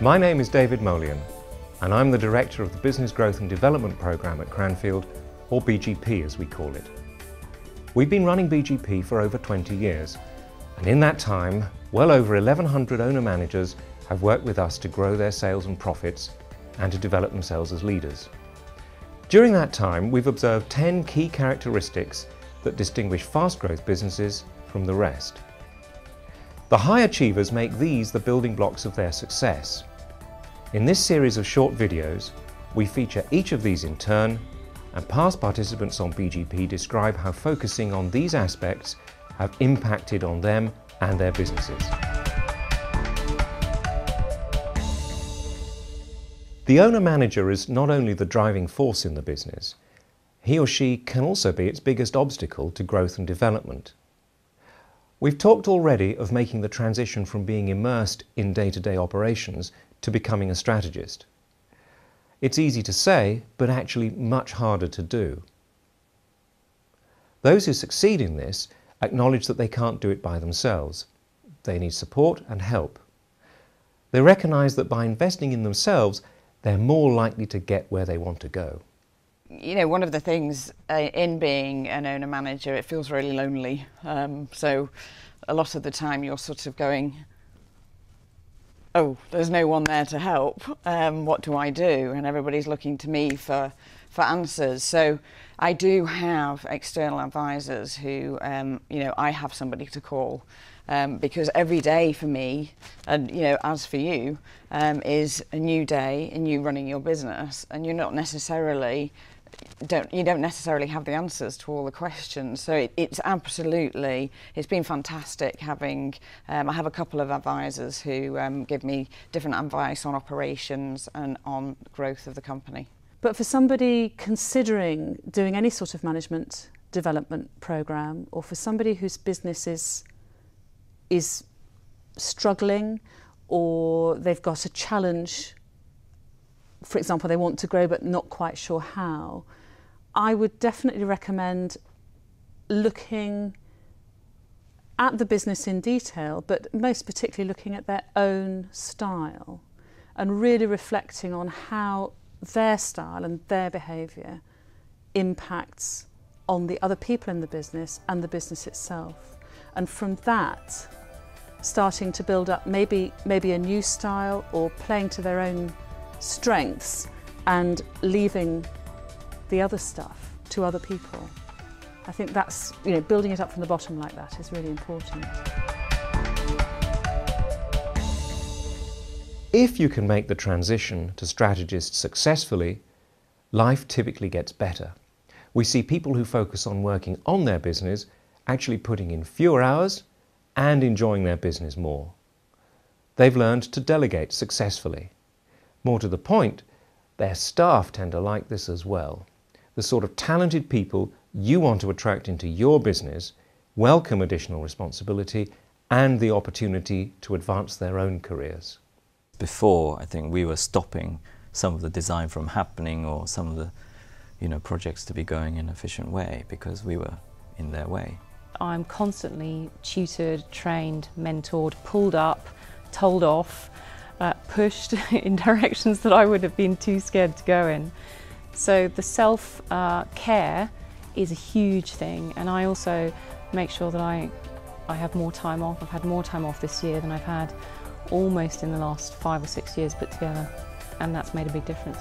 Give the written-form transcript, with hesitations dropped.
My name is David Molian, and I'm the Director of the Business Growth and Development Programme at Cranfield, or BGP as we call it. We've been running BGP for over 20 years, and in that time, well over 1,100 owner-managers have worked with us to grow their sales and profits and to develop themselves as leaders. During that time, we've observed 10 key characteristics that distinguish fast-growth businesses from the rest. The high achievers make these the building blocks of their success. In this series of short videos, we feature each of these in turn, and past participants on BGP describe how focusing on these aspects have impacted on them and their businesses. The owner-manager is not only the driving force in the business, he or she can also be its biggest obstacle to growth and development. We've talked already of making the transition from being immersed in day-to-day operations to becoming a strategist. It's easy to say, but actually much harder to do. Those who succeed in this acknowledge that they can't do it by themselves. They need support and help. They recognise that by investing in themselves, they're more likely to get where they want to go. You know, one of the things in being an owner-manager, it feels really lonely. So a lot of the time you're sort of going, oh, there's no one there to help. What do I do? And everybody's looking to me for answers. So I do have external advisors who, I have somebody to call. Because every day for me, and as for you, is a new day and you running your business, and you don't necessarily have the answers to all the questions. So it's been fantastic having. I have a couple of advisors who give me different advice on operations and on growth of the company. But for somebody considering doing any sort of management development program, or for somebody whose business is struggling, or they've got a challenge, for example, they want to grow but not quite sure how, I would definitely recommend looking at the business in detail, but most particularly looking at their own style and really reflecting on how their style and their behaviour impacts on the other people in the business and the business itself. And from that, starting to build up maybe a new style, or playing to their own strengths and leaving the other stuff to other people. I think that's, building it up from the bottom like that is really important. If you can make the transition to strategist successfully, life typically gets better. We see people who focus on working on their business actually putting in fewer hours and enjoying their business more. They've learned to delegate successfully. More to the point, their staff tend to like this as well. The sort of talented people you want to attract into your business welcome additional responsibility and the opportunity to advance their own careers. Before, I think we were stopping some of the design from happening, or some of the projects to be going in an efficient way, because we were in their way. I'm constantly tutored, trained, mentored, pulled up, told off, pushed in directions that I would have been too scared to go in. So the self-care is a huge thing, and I also make sure that I have more time off. I've had more time off this year than I've had almost in the last 5 or 6 years put together, and that's made a big difference.